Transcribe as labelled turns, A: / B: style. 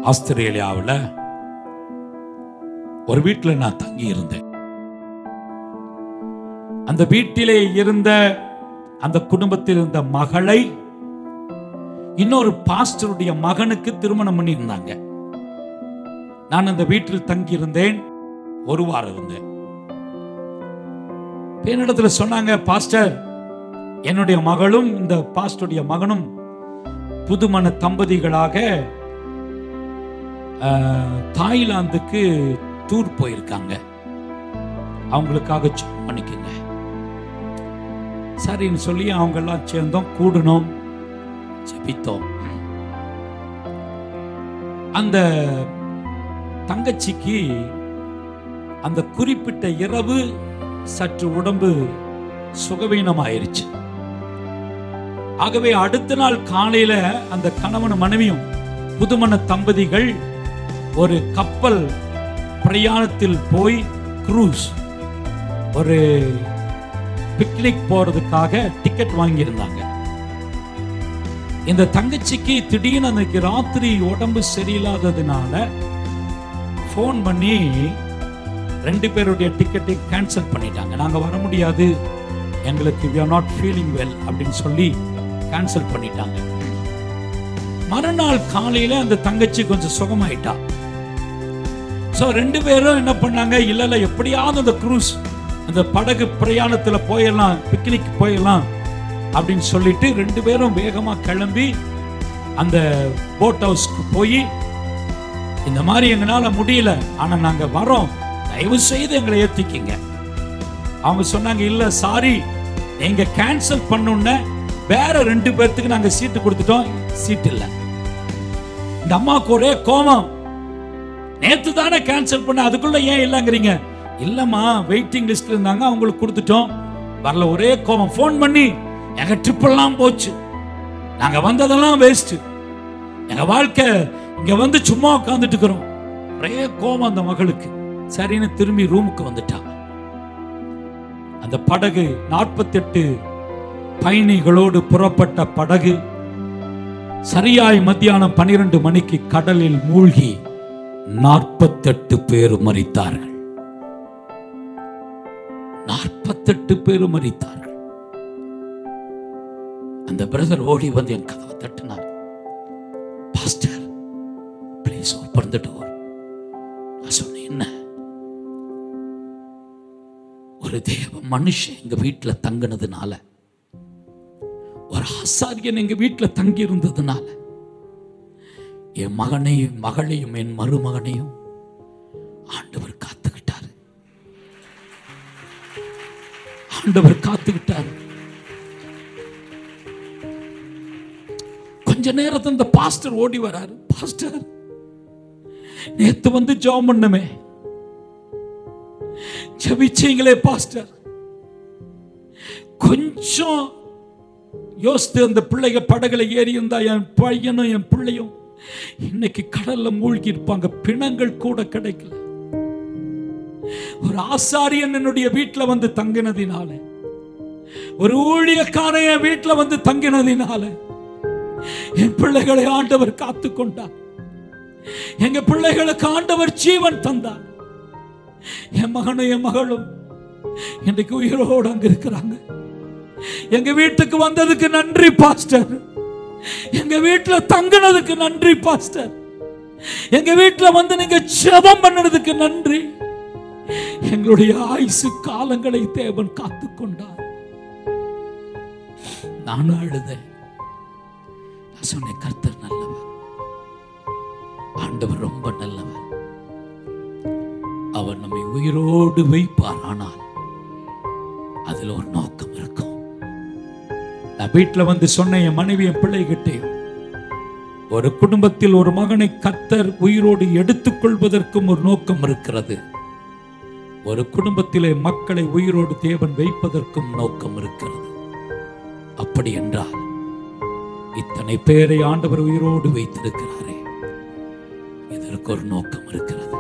A: ஆஸ்திரேலியாவில் ஒரு வீட்டில் நான் தங்கி இருந்தேன். அந்த வீட்டிலே இருந்த அந்த குடும்பத்தில் இருந்த மகளை இன்னொரு பாஸ்டருடைய மகனுக்கு திருமணம் பண்ணி இருந்தாங்க. நான் அந்த வீட்டில் தங்கி இருந்தேன். ஒரு வாரம் இருந்தேன். என்னிடத்துல சொன்னாங்க, பாஸ்டர், என்னுடைய மகளும் இந்த பாஸ்டருடைய மகனும் புதுமண தம்பதிகளாக தாய்லாந்துக்கு டூர் போயிருக்காங்க. அவங்களுக்காக ஜெபம் பண்ணிக்கங்க. சரின்னு சொல்லி அவங்க எல்லாம் சேர்ந்தோம், கூடணும், ஜெபித்தோம். அந்த தங்கச்சிக்கு அந்த குறிப்பிட்ட இரவு சற்று உடம்பு சுகவீனமாயிருச்சு. ஆகவே அடுத்த நாள் காலையில அந்த கணவன் மனைவியும் புதுமண தம்பதிகள் ஒரு கப்பல் பிரயாணத்தில் போய் குரூஸ், ஒரு பிக்னிக் போறதுக்காக டிக்கெட் வாங்கி இருந்தாங்க. இந்த தங்கச்சிக்கு திடீர்னு அன்னைக்கு ராத்திரி உடம்பு சரியில்லாததுனால போன் பண்ணி 2 பேருடைய டிக்கெட்டை கேன்சல் பண்ணிட்டாங்க. நாங்க வர முடியாது, எங்களுக்கு we are not feeling well அப்படின்னு சொல்லி கேன்சல் பண்ணிட்டாங்க. மறுநாள் காலையில அந்த தங்கச்சி கொஞ்சம் சுகமாயிட்டா. சோ 2 பேரும் என்ன பண்ணாங்க, இல்ல எப்படியாவது அந்த குரூஸ், அந்த படகு பிரயாணத்துல போயிடலாம், பிக்னிக் போயிடலாம் அப்படின்னு சொல்லிட்டு 2 பேரும் வேகமா கிளம்பி அந்த போட் ஹவுஸ்க்கு போய், இந்த மாதிரி எங்களால முடியல, ஆனா நாங்க வரோம், தயவு செய்து எங்களை ஏத்திக்கிங்க. அவங்க சொன்னாங்க, இல்ல சாரி, நீங்க கேன்சல் பண்ணுன வேற 2 பேர்த்துக்கு நாங்க சீட்டு கொடுத்துட்டோம், சீட் இல்ல. இந்த அம்மாவுக்கு ஒரே கோபம், நேத்து தானே கேன்சல் பண்ண, அதுக்குள்ள ஏன் இல்லங்கிறீங்க? இல்லம்மா, வெயிட்டிங் லிஸ்ட்ல இருந்தாங்க, அவங்களுக்கு கொடுத்துட்டோம், வரல. ஒரே கோபம். போன் பண்ணி, எங்க ட்ரிப் எல்லாம் போச்சு, நாங்க வந்ததெல்லாம் வேஸ்ட், எங்க வாழ்க்கை இங்க வந்து சும்மா உட்கார்ந்துட்டு இருக்கிறோம். ஒரே கோபம் அந்த மகளுக்கு. சரின்னு திரும்பி ரூமுக்கு வந்துட்டாங்க. அந்த படகு 48 பயணிகளோடு புறப்பட்ட படகு சரியாய் மத்தியானம் 12 மணிக்கு கடலில் மூழ்கி 48 பேர் மரித்தார்கள். 48 பேர் மரித்தார்கள். அந்த பிரதர் ஓடி வந்து என் கதவை தட்டினார். Pastor, please open the door. நான் சொன்னேன், என்ன? ஒரு தேவ மனுஷன் எங்க வீட்டுல தங்கினதுனால, ஒரு ஆசாரியன் எங்க வீட்டுல தங்கி இருந்ததுனால, என் மகனையும் மகளையும் என் மருமகனையும் ஆண்டவர் காத்துக்கிட்டாரு. ஆண்டவர் காத்துக்கிட்டாரு. கொஞ்ச நேரத்துல இந்த பாஸ்டர் ஓடி வராரு. பாஸ்டர், நேத்து வந்து ஜெபம் பண்ணமே, ஜெபிச்சீங்களே பாஸ்டர், கொஞ்சம் யோசித்து அந்த பிள்ளைங்க படகுல ஏறி இருந்தா என் பையனும் என் பிள்ளையும் இன்னைக்கு கடல்ல மூழ்கி இருப்பாங்க, பிணங்கள் கூட கிடைக்கல. ஒரு ஆசாரியன் என்னுடைய வீட்டுல வந்து தங்கினதினால, ஒரு ஊழியக்காரன் என் வீட்டுல வந்து தங்கினதினால என் பிள்ளைகளை ஆண்டவர் காத்துக்கொண்டார். எங்க பிள்ளைகளுக்கு ஆண்டவர் ஜீவன் தந்தார். என் மகனும் என் மகளும் இன்றைக்கு உயிரோடு அங்க இருக்கிறாங்க. எங்க வீட்டுக்கு வந்ததுக்கு நன்றி பாஸ்டர். எங்க வீட்டுல தங்கினதுக்கு நன்றி பாஸ்டர். எங்க வீட்டுல வந்து நீங்க ஜெபம் பண்ணதுக்கு நன்றி. எங்களுடைய ஆயுசு காலங்களை தேவன் காத்துக்கொண்டார். நானும் அழுதேன். நான் சொன்னேன், கர்த்தர் நல்லவர், ஆண்டவர் ரொம்ப நல்லவர், அவர் நம்மை உயிரோடு வைப்பார். ஆனால் அதுல ஒரு நோக்கம் இருக்கும். நான் வீட்டுல வந்து சொன்ன என் மனைவி என் பிள்ளைகிட்டையும், ஒரு குடும்பத்தில் ஒரு மகனை கர்த்தர் உயிரோடு எடுத்துக் கொள்வதற்கும் ஒரு நோக்கம் இருக்கிறது. ஒரு குடும்பத்திலே மக்களை உயிரோடு தேவன் வைப்பதற்கும் நோக்கம் இருக்கிறது. அப்படி என்றால் இத்தனை பேரை ஆண்டவர் உயிரோடு வைத்திருக்கிறாரே, இதற்கு ஒரு நோக்கம் இருக்கிறது.